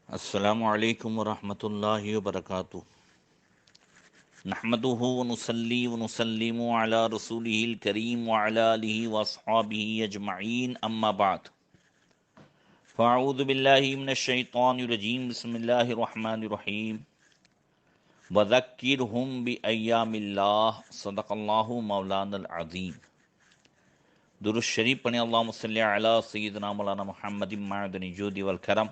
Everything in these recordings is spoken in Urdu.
السلام علیکم ورحمۃ اللہ وبرکاتہ۔ نحمدہ ونصلی ونسلم علی رسولہ الکریم وعلی آلہ واصحابہ اجمعین، اما بعد فاعوذ باللہ من الشیطان الرجیم، بسم اللہ الرحمن الرحیم۔ وذکرہم بایام اللہ، صدق اللہ مولانا العظیم۔ درود شریف پڑھیں، اللہم صلی علی سیدنا مولانا محمد معدن الجود والکرم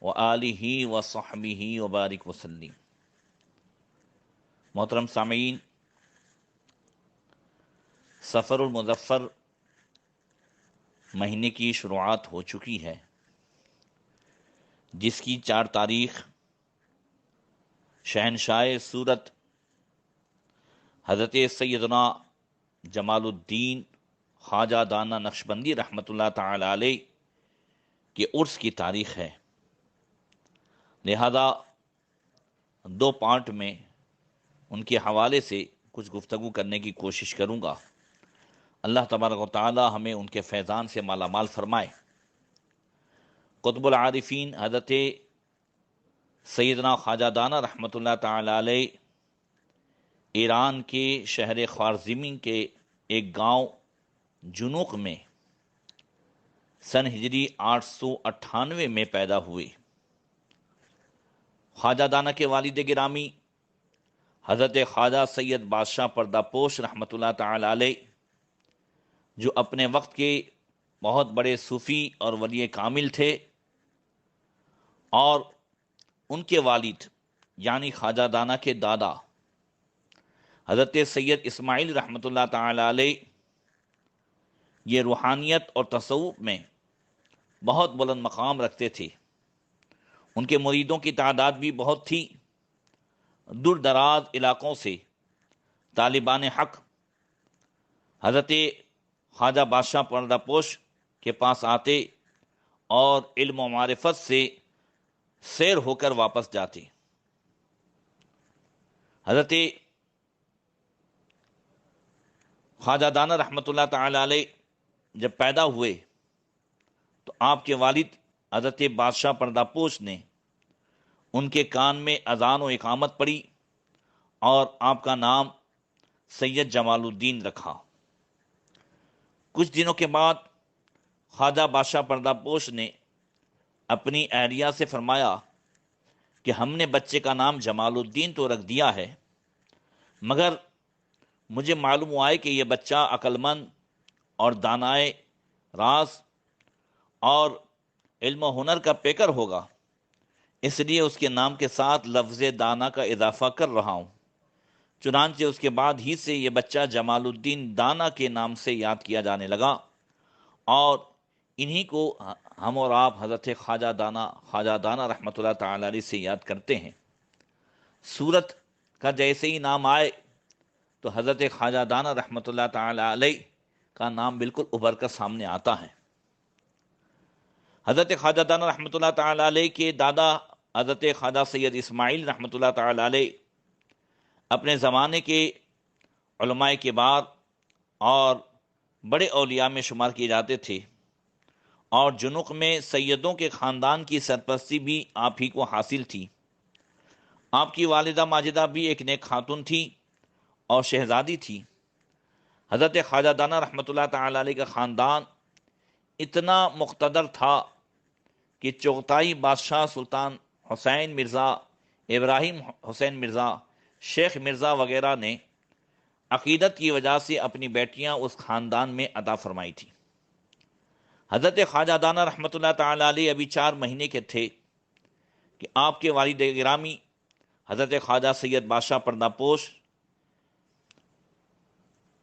وآلہ وصحبہ وبارک وسلم۔ محترم سامعین، سفر المظفر مہینے کی شروعات ہو چکی ہے، جس کی 4 تاریخ شہنشاہ سورت حضرت سیدنا جمال الدین خواجہ دانہ نقشبندی رحمۃ اللہ تعالی علیہ کے عرس کی تاریخ ہے، لہذا 2 پارٹ میں ان کے حوالے سے کچھ گفتگو کرنے کی کوشش کروں گا۔ اللہ تبارک و تعالی ہمیں ان کے فیضان سے مالا مال فرمائے۔ قطب العارفین حضرت سیدنا خواجہ دانہ رحمۃ اللہ تعالی علیہ ایران کے شہر خوارزمی کے ایک گاؤں جنوق میں سن ہجری 898 میں پیدا ہوئے۔ خواجہ دانہ کے والد گرامی حضرت خواجہ سید بادشاہ پردہ پوش رحمۃ اللہ تعالی علیہ، جو اپنے وقت کے بہت بڑے صوفی اور ولی کامل تھے، اور ان کے والد یعنی خواجہ دانہ کے دادا حضرت سید اسماعیل رحمۃ اللہ تعالی علیہ، یہ روحانیت اور تصوف میں بہت بلند مقام رکھتے تھے۔ ان کے مریدوں کی تعداد بھی بہت تھی۔ دور دراز علاقوں سے طالبان حق حضرت خواجہ بادشاہ پردہ پوش کے پاس آتے اور علم و معرفت سے سیر ہو کر واپس جاتے۔ حضرت خواجہ دانہ رحمۃ اللہ تعالی علیہ جب پیدا ہوئے تو آپ کے والد حضرت بادشاہ پردہ پوش نے ان کے کان میں اذان و اقامت پڑھی اور آپ کا نام سید جمال الدین رکھا۔ کچھ دنوں کے بعد خواجہ بادشاہ پردہ پوش نے اپنی اہلیہ سے فرمایا کہ ہم نے بچے کا نام جمال الدین تو رکھ دیا ہے، مگر مجھے معلوم ہوا ہے کہ یہ بچہ عقل مند اور دانائے راز اور علم و ہنر کا پیکر ہوگا، اس لیے اس کے نام کے ساتھ لفظ دانہ کا اضافہ کر رہا ہوں۔ چنانچہ اس کے بعد ہی سے یہ بچہ جمال الدین دانہ کے نام سے یاد کیا جانے لگا، اور انہی کو ہم اور آپ حضرت خواجہ دانہ رحمۃ اللہ تعالی علیہ سے یاد کرتے ہیں۔ سورت کا جیسے ہی نام آئے تو حضرت خواجہ دانہ رحمۃ اللہ تعالی علیہ کا نام بالکل ابھر کر سامنے آتا ہے۔ حضرت خواجہ دانہ رحمۃ اللہ تعالی علیہ کے دادا حضرت خواجہ سید اسماعیل رحمۃ اللہ تعالی علیہ اپنے زمانے کے علماء کبار اور بڑے اولیاء میں شمار کیے جاتے تھے، اور جنوق میں سیدوں کے خاندان کی سرپرستی بھی آپ ہی کو حاصل تھی۔ آپ کی والدہ ماجدہ بھی ایک نیک خاتون تھی اور شہزادی تھی۔ حضرت خواجہ دانہ رحمۃ اللہ تعالی علیہ کا خاندان اتنا مقتدر تھا کہ چغتائی بادشاہ سلطان حسین مرزا، ابراہیم حسین مرزا، شیخ مرزا وغیرہ نے عقیدت کی وجہ سے اپنی بیٹیاں اس خاندان میں عطا فرمائی تھی۔ حضرت خواجہ دانہ رحمۃ اللہ تعالی علیہ ابھی 4 مہینے کے تھے کہ آپ کے والد گرامی حضرت خواجہ سید بادشاہ پردہ پوش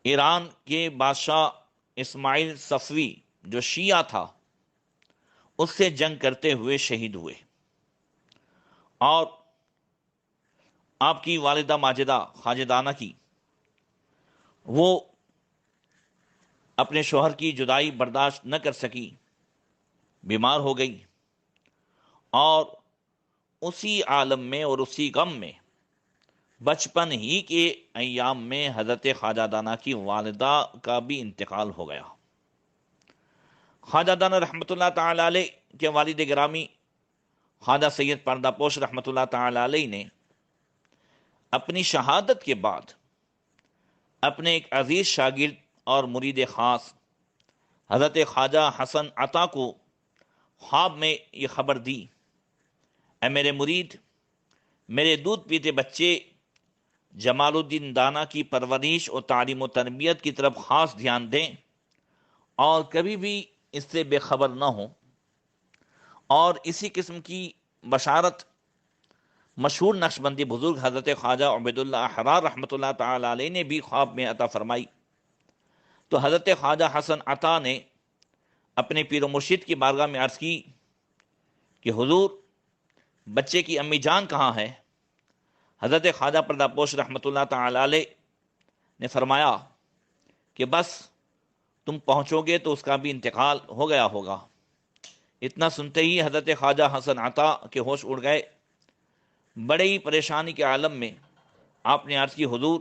ایران کے بادشاہ اسماعیل صفوی جو شیعہ تھا اس سے جنگ کرتے ہوئے شہید ہوئے، اور آپ کی والدہ ماجدہ خواجہ دانہ کی وہ اپنے شوہر کی جدائی برداشت نہ کر سکی، بیمار ہو گئی، اور اسی عالم میں اور اسی غم میں بچپن ہی کے ایام میں حضرت خواجہ دانہ کی والدہ کا بھی انتقال ہو گیا۔ خواجہ دانہ رحمۃ اللہ تعالی علیہ کے والد گرامی خواجہ سید پردہ پوش رحمۃ اللہ تعالی علیہ نے اپنی شہادت کے بعد اپنے ایک عزیز شاگرد اور مرید خاص حضرت خواجہ حسن عطا کو خواب میں یہ خبر دی، اے میرے مرید، میرے دودھ پیتے بچے جمال الدین دانا کی پرورش اور تعلیم و تربیت کی طرف خاص دھیان دیں اور کبھی بھی اس سے بے خبر نہ ہوں۔ اور اسی قسم کی بشارت مشہور نقشبندی بزرگ حضرت خواجہ عبید اللہ احرار رحمۃ اللہ تعالی علیہ نے بھی خواب میں عطا فرمائی۔ تو حضرت خواجہ حسن عطا نے اپنے پیر و مرشد کی بارگاہ میں عرض کی کہ حضور، بچے کی امی جان کہاں ہے؟ حضرت خواجہ پردہ پوش رحمۃ اللہ تعالی علیہ نے فرمایا کہ بس تم پہنچو گے تو اس کا بھی انتقال ہو گیا ہوگا۔ اتنا سنتے ہی حضرت خواجہ حسن عطا کے ہوش اڑ گئے۔ بڑے ہی پریشانی کے عالم میں آپ نے عرض کی، حضور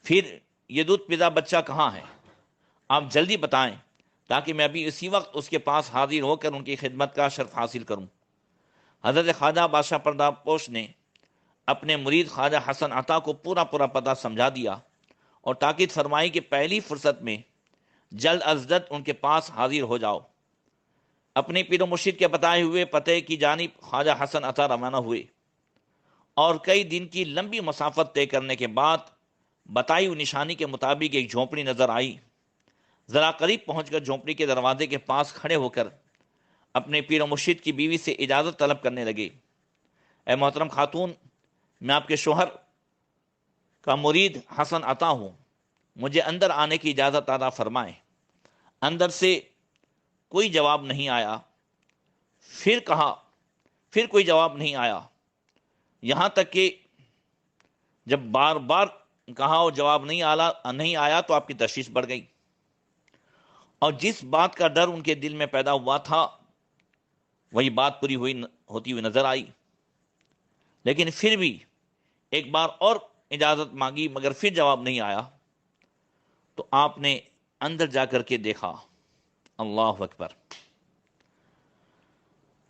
پھر یہ دودھ پیدا بچہ کہاں ہے؟ آپ جلدی بتائیں تاکہ میں ابھی اسی وقت اس کے پاس حاضر ہو کر ان کی خدمت کا شرف حاصل کروں۔ حضرت خواجہ بادشاہ پردہ پوش نے اپنے مرید خواجہ حسن عطا کو پورا پتہ سمجھا دیا اور تاکید فرمائی کہ پہلی فرصت میں جلد از جلد ان کے پاس حاضر ہو جاؤ۔ اپنے پیر و مرشد کے بتائے ہوئے پتے کی جانب خواجہ حسن عطا روانہ ہوئے اور کئی دن کی لمبی مسافت طے کرنے کے بعد بتائی ہوئی نشانی کے مطابق ایک جھونپڑی نظر آئی۔ ذرا قریب پہنچ کر جھونپڑی کے دروازے کے پاس کھڑے ہو کر اپنے پیر و مرشد کی بیوی سے اجازت طلب کرنے لگے، اے محترم خاتون، میں آپ کے شوہر کا مرید حسن عطا ہوں، مجھے اندر آنے کی اجازت عطا فرمائیں۔ اندر سے کوئی جواب نہیں آیا، پھر کہا، پھر کوئی جواب نہیں آیا، یہاں تک کہ جب بار بار کہا اور جواب نہیں آیا تو آپ کی تشویش بڑھ گئی، اور جس بات کا ڈر ان کے دل میں پیدا ہوا تھا وہی بات پوری ہوتی ہوئی نظر آئی۔ لیکن پھر بھی ایک بار اور اجازت مانگی مگر پھر جواب نہیں آیا، تو آپ نے اندر جا کر کے دیکھا، اللہ اکبر،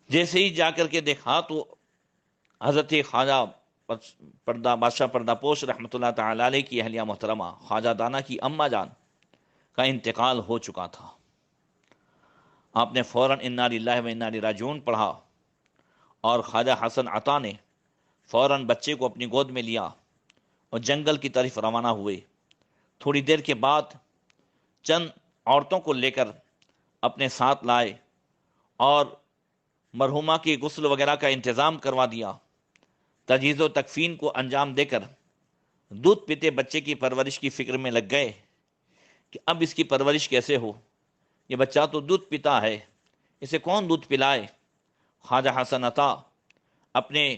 جیسے ہی جا کر کے دیکھا تو حضرت خواجہ بادشاہ پردہ پوش رحمۃ اللہ تعالی علیہ کی اہلیہ محترمہ خواجہ دانا کی اماں جان کا انتقال ہو چکا تھا۔ آپ نے فوراً انا للہ و انا الیہ راجعون پڑھا اور خواجہ حسن عطا نے فوراً بچے کو اپنی گود میں لیا اور جنگل کی طرف روانہ ہوئے۔ تھوڑی دیر کے بعد چند عورتوں کو لے کر اپنے ساتھ لائے اور مرحومہ کی غسل وغیرہ کا انتظام کروا دیا۔ تجہیز و تکفین کو انجام دے کر دودھ پیتے بچے کی پرورش کی فکر میں لگ گئے کہ اب اس کی پرورش کیسے ہو، یہ بچہ تو دودھ پیتا ہے، اسے کون دودھ پلائے۔ خواجہ حسن عطا اپنے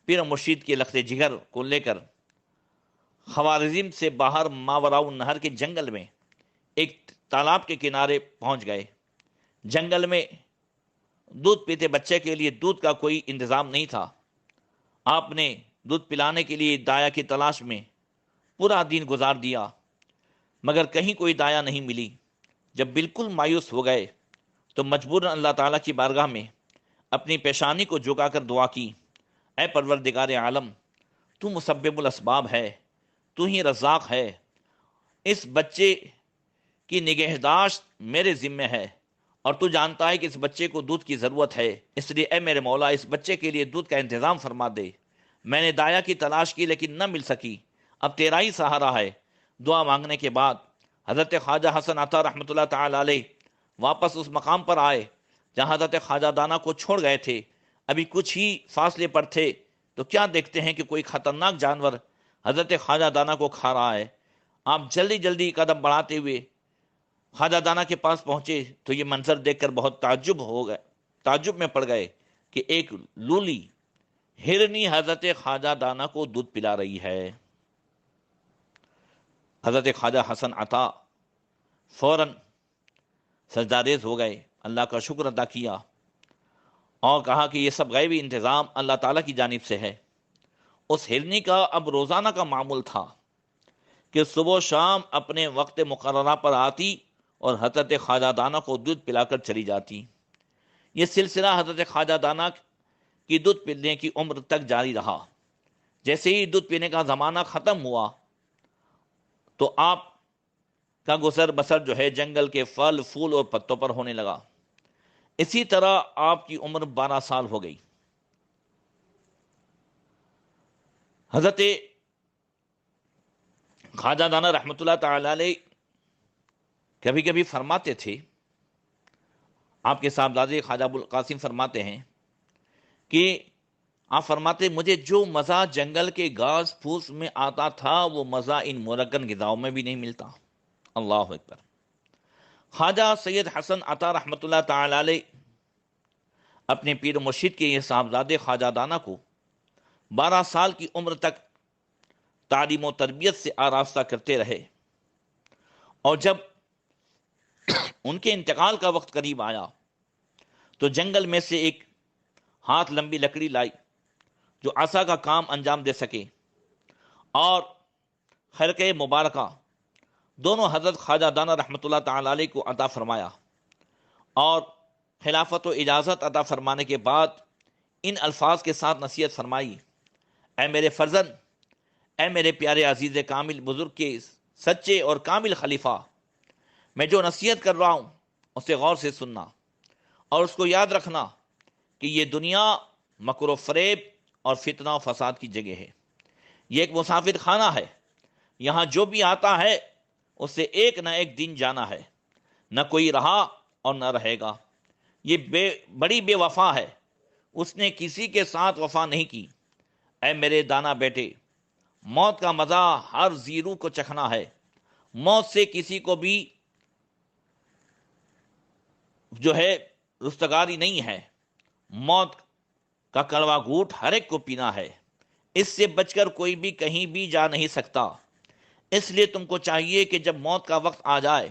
پیر مرشید کے لخت جگر کو لے کر خوارزم سے باہر ماوراء النہر کے جنگل میں ایک تالاب کے کنارے پہنچ گئے۔ جنگل میں دودھ پیتے بچے کے لیے دودھ کا کوئی انتظام نہیں تھا۔ آپ نے دودھ پلانے کے لیے دایا کی تلاش میں پورا دن گزار دیا مگر کہیں کوئی دایا نہیں ملی۔ جب بالکل مایوس ہو گئے تو مجبوراً اللہ تعالیٰ کی بارگاہ میں اپنی پیشانی کو جھکا کر دعا کی، اے پروردگار عالم، تو مسبب الاسباب ہے، تو ہی رزاق ہے، اس بچے کی نگہداشت میرے ذمہ ہے اور تو جانتا ہے کہ اس بچے کو دودھ کی ضرورت ہے، اس لیے اے میرے مولا اس بچے کے لیے دودھ کا انتظام فرما دے۔ میں نے دایا کی تلاش کی لیکن نہ مل سکی، اب تیرا ہی سہارا ہے۔ دعا مانگنے کے بعد حضرت خواجہ حسن عطا رحمۃ اللہ تعالی علیہ واپس اس مقام پر آئے جہاں حضرت خواجہ دانا کو چھوڑ گئے تھے۔ ابھی کچھ ہی فاصلے پر تھے تو کیا دیکھتے ہیں کہ کوئی خطرناک جانور حضرت خواجہ دانا کو کھا رہا ہے۔ آپ جلدی جلدی قدم بڑھاتے ہوئے خواجہ دانا کے پاس پہنچے تو یہ منظر دیکھ کر بہت تعجب میں پڑ گئے کہ ایک لولی ہرنی حضرت خواجہ دانا کو دودھ پلا رہی ہے۔ حضرت خواجہ حسن عطا فوراً سجدہ ہو گئے، اللہ کا شکر ادا کیا اور کہا کہ یہ سب غیبی انتظام اللہ تعالیٰ کی جانب سے ہے۔ اس ہرنی کا اب روزانہ کا معمول تھا کہ صبح و شام اپنے وقت مقررہ پر آتی اور حضرت خواجہ دانا کو دودھ پلا کر چلی جاتی۔ یہ سلسلہ حضرت خواجہ دانا کی دودھ پینے کی عمر تک جاری رہا۔ جیسے ہی دودھ پینے کا زمانہ ختم ہوا تو آپ کا گزر بسر جو ہے جنگل کے پھل پھول اور پتوں پر ہونے لگا۔ اسی طرح آپ کی عمر 12 سال ہو گئی۔ حضرت خواجہ دانا رحمۃ اللہ تعالی علیہ کبھی کبھی فرماتے تھے، آپ کے صاحبزادے خواجہ ابو القاسم فرماتے ہیں کہ آپ فرماتے مجھے جو مزہ جنگل کے گھاس پھوس میں آتا تھا وہ مزہ ان مرکن غذاؤں میں بھی نہیں ملتا۔ اللہ اکبر۔ خواجہ سید حسن عطا رحمۃ اللہ تعالی علیہ اپنے پیر مرشد کے یہ صاحبزادے خواجہ دانا کو 12 سال کی عمر تک تعلیم و تربیت سے آراستہ کرتے رہے، اور جب ان کے انتقال کا وقت قریب آیا تو جنگل میں سے ایک ہاتھ لمبی لکڑی لائی جو عصا کا کام انجام دے سکے، اور خرقہ مبارکہ دونوں حضرت خواجہ دانا رحمۃ اللہ تعالی علیہ کو عطا فرمایا، اور خلافت و اجازت عطا فرمانے کے بعد ان الفاظ کے ساتھ نصیحت فرمائی: اے میرے فرزند، اے میرے پیارے عزیز کامل بزرگ کے سچے اور کامل خلیفہ، میں جو نصیحت کر رہا ہوں اسے غور سے سننا، اور اس کو یاد رکھنا کہ یہ دنیا مکر و فریب اور فتنہ و فساد کی جگہ ہے۔ یہ ایک مسافر خانہ ہے، یہاں جو بھی آتا ہے اسے ایک نہ ایک دن جانا ہے، نہ کوئی رہا اور نہ رہے گا۔ یہ بڑی بے وفا ہے، اس نے کسی کے ساتھ وفا نہیں کی۔ اے میرے دانا بیٹے، موت کا مزہ ہر زیرو کو چکھنا ہے، موت سے کسی کو بھی جو ہے رستگاری نہیں ہے، موت کا کڑوا گھونٹ ہر ایک کو پینا ہے، اس سے بچ کر کوئی بھی کہیں بھی جا نہیں سکتا۔ اس لیے تم کو چاہیے کہ جب موت کا وقت آ جائے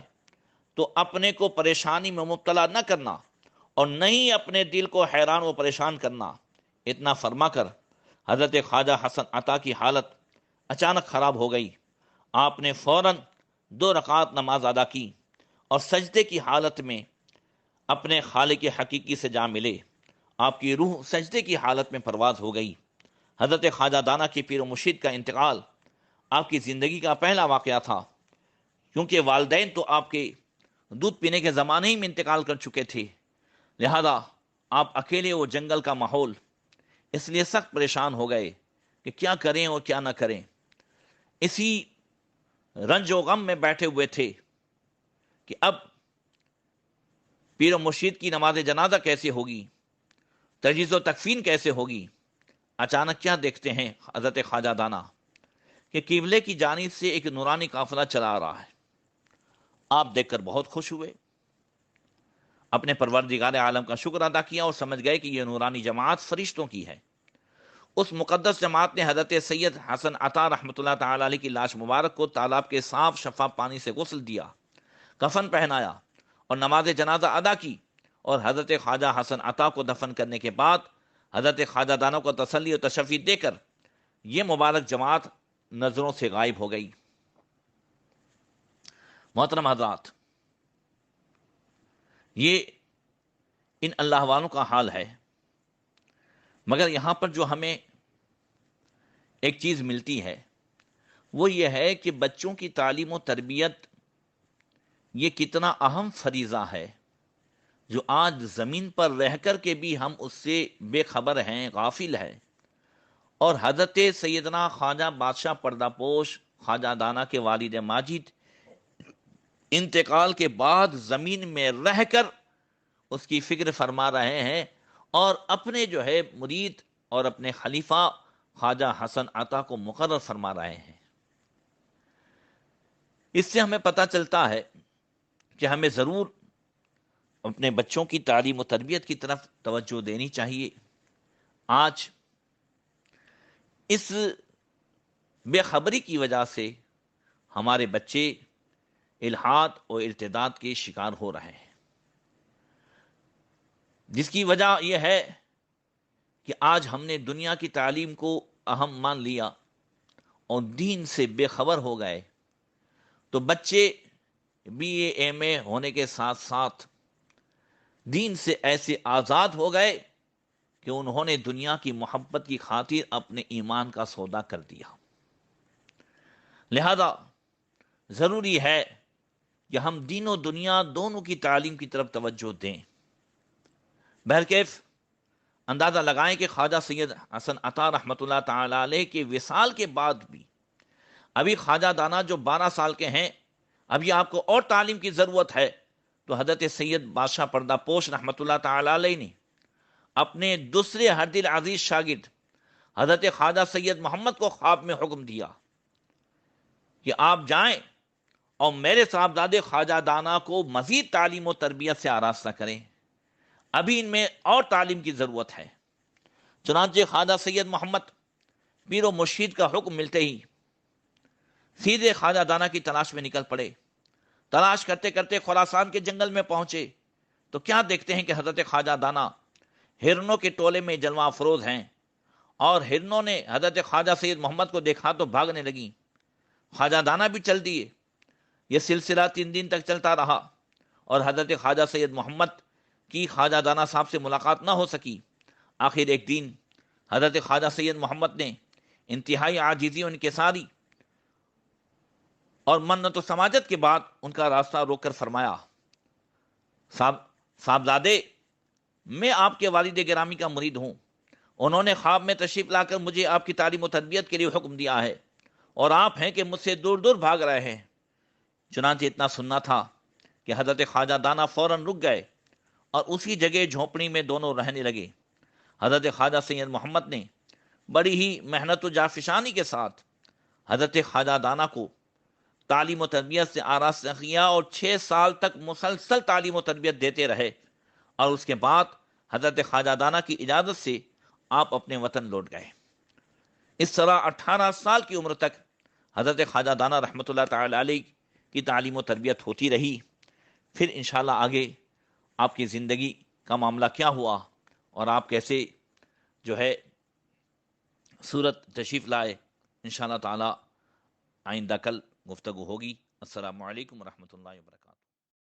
تو اپنے کو پریشانی میں مبتلا نہ کرنا، اور نہ ہی اپنے دل کو حیران و پریشان کرنا۔ اتنا فرما کر حضرت خواجہ حسن عطا کی حالت اچانک خراب ہو گئی۔ آپ نے فوراً 2 رکعات نماز ادا کی اور سجدے کی حالت میں اپنے خالق حقیقی سے جا ملے۔ آپ کی روح سجدے کی حالت میں پرواز ہو گئی۔ حضرت خواجہ دانا کے پیر و مرشد کا انتقال آپ کی زندگی کا پہلا واقعہ تھا، کیونکہ والدین تو آپ کے دودھ پینے کے زمانے ہی میں انتقال کر چکے تھے، لہذا آپ اکیلے وہ جنگل کا ماحول، اس لیے سخت پریشان ہو گئے کہ کیا کریں اور کیا نہ کریں۔ اسی رنج و غم میں بیٹھے ہوئے تھے کہ اب پیر و مرشد کی نماز جنازہ کیسے ہوگی، تجہیز و تکفین کیسے ہوگی۔ اچانک کیا دیکھتے ہیں حضرت خواجہ دانا کہ قبلے کی جانب سے ایک نورانی قافلہ چلا آ رہا ہے۔ آپ دیکھ کر بہت خوش ہوئے، اپنے پروردگار عالم کا شکر ادا کیا اور سمجھ گئے کہ یہ نورانی جماعت فرشتوں کی ہے۔ اس مقدس جماعت نے حضرت سید حسن عطا رحمۃ اللہ تعالی علیہ کی لاش مبارک کو تالاب کے صاف شفاف پانی سے غسل دیا، کفن پہنایا اور نماز جنازہ ادا کی، اور حضرت خواجہ حسن عطا کو دفن کرنے کے بعد حضرت خواجہ دانا کو تسلی و تشفی دے کر یہ مبارک جماعت نظروں سے غائب ہو گئی۔ محترم حضرات، یہ ان اللہ والوں کا حال ہے، مگر یہاں پر جو ہمیں ایک چیز ملتی ہے وہ یہ ہے کہ بچوں کی تعلیم و تربیت یہ کتنا اہم فریضہ ہے، جو آج زمین پر رہ کر کے بھی ہم اس سے بے خبر ہیں، غافل ہیں۔ اور حضرت سیدنا خواجہ بادشاہ پردہ پوش خواجہ دانا کے والد ماجد انتقال کے بعد زمین میں رہ کر اس کی فکر فرما رہے ہیں، اور اپنے جو ہے مرید اور اپنے خلیفہ خواجہ حسن عطا کو مقرر فرما رہے ہیں۔ اس سے ہمیں پتہ چلتا ہے کہ ہمیں ضرور اپنے بچوں کی تعلیم و تربیت کی طرف توجہ دینی چاہیے۔ آج اس بے خبری کی وجہ سے ہمارے بچے الحاد اور ارتداد کے شکار ہو رہے ہیں، جس کی وجہ یہ ہے کہ آج ہم نے دنیا کی تعلیم کو اہم مان لیا اور دین سے بے خبر ہو گئے۔ تو بچے BA MA ہونے کے ساتھ ساتھ دین سے ایسے آزاد ہو گئے کہ انہوں نے دنیا کی محبت کی خاطر اپنے ایمان کا سودا کر دیا۔ لہذا ضروری ہے کہ ہم دین و دنیا دونوں کی تعلیم کی طرف توجہ دیں۔ بہرکیف اندازہ لگائیں کہ خواجہ سید حسن عطا رحمۃ اللہ تعالی علیہ کے وصال کے بعد بھی ابھی خواجہ دانا جو 12 سال کے ہیں، ابھی آپ کو اور تعلیم کی ضرورت ہے، تو حضرت سید بادشاہ پردہ پوش رحمۃ اللہ تعالی علیہ نے اپنے دوسرے ہر دل عزیز شاگرد حضرت خواجہ سید محمد کو خواب میں حکم دیا کہ آپ جائیں اور میرے صاحبزادے خواجہ دانا کو مزید تعلیم و تربیت سے آراستہ کریں، ابھی ان میں اور تعلیم کی ضرورت ہے۔ چنانچہ خواجہ سید محمد پیر و مرشید کا حکم ملتے ہی سیدھے خواجہ دانا کی تلاش میں نکل پڑے۔ تلاش کرتے کرتے خراسان کے جنگل میں پہنچے تو کیا دیکھتے ہیں کہ حضرت خواجہ دانا ہرنوں کے ٹولے میں جلوہ افروز ہیں، اور ہرنوں نے حضرت خواجہ سید محمد کو دیکھا تو بھاگنے لگیں۔ خواجہ دانا بھی چل دیے۔ یہ سلسلہ 3 دن تک چلتا رہا اور حضرت خواجہ سید محمد کی خواجہ دانا صاحب سے ملاقات نہ ہو سکی۔ آخر ایک دن حضرت خواجہ سید محمد نے انتہائی عاجزی و انکساری اور منت و سماجت کے بعد ان کا راستہ روک کر فرمایا، صاحبزادے، میں آپ کے والد گرامی کا مرید ہوں۔ انہوں نے خواب میں تشریف لا کر مجھے آپ کی تعلیم و تربیت کے لیے حکم دیا ہے، اور آپ ہیں کہ مجھ سے دور دور بھاگ رہے ہیں۔ چنانچہ اتنا سننا تھا کہ حضرت خواجہ دانا فوراً رک گئے اور اسی جگہ جھونپڑی میں دونوں رہنے لگے۔ حضرت خواجہ سید محمد نے بڑی ہی محنت و جافشانی کے ساتھ حضرت خواجہ دانا کو تعلیم و تربیت سے آراستہ کیا اور 6 سال تک مسلسل تعلیم و تربیت دیتے رہے، اور اس کے بعد حضرت خواجہ دانا کی اجازت سے آپ اپنے وطن لوٹ گئے۔ اس طرح 18 سال کی عمر تک حضرت خواجہ دانا رحمۃ اللہ تعالی علیہ کی تعلیم و تربیت ہوتی رہی۔ پھر انشاءاللہ آگے آپ کی زندگی کا معاملہ کیا ہوا اور آپ کیسے جو ہے صورت تشریف لائے، انشاءاللہ تعالی آئندہ کل گفتگو ہوگی۔ السلام علیکم ورحمۃ اللہ وبرکاتہ۔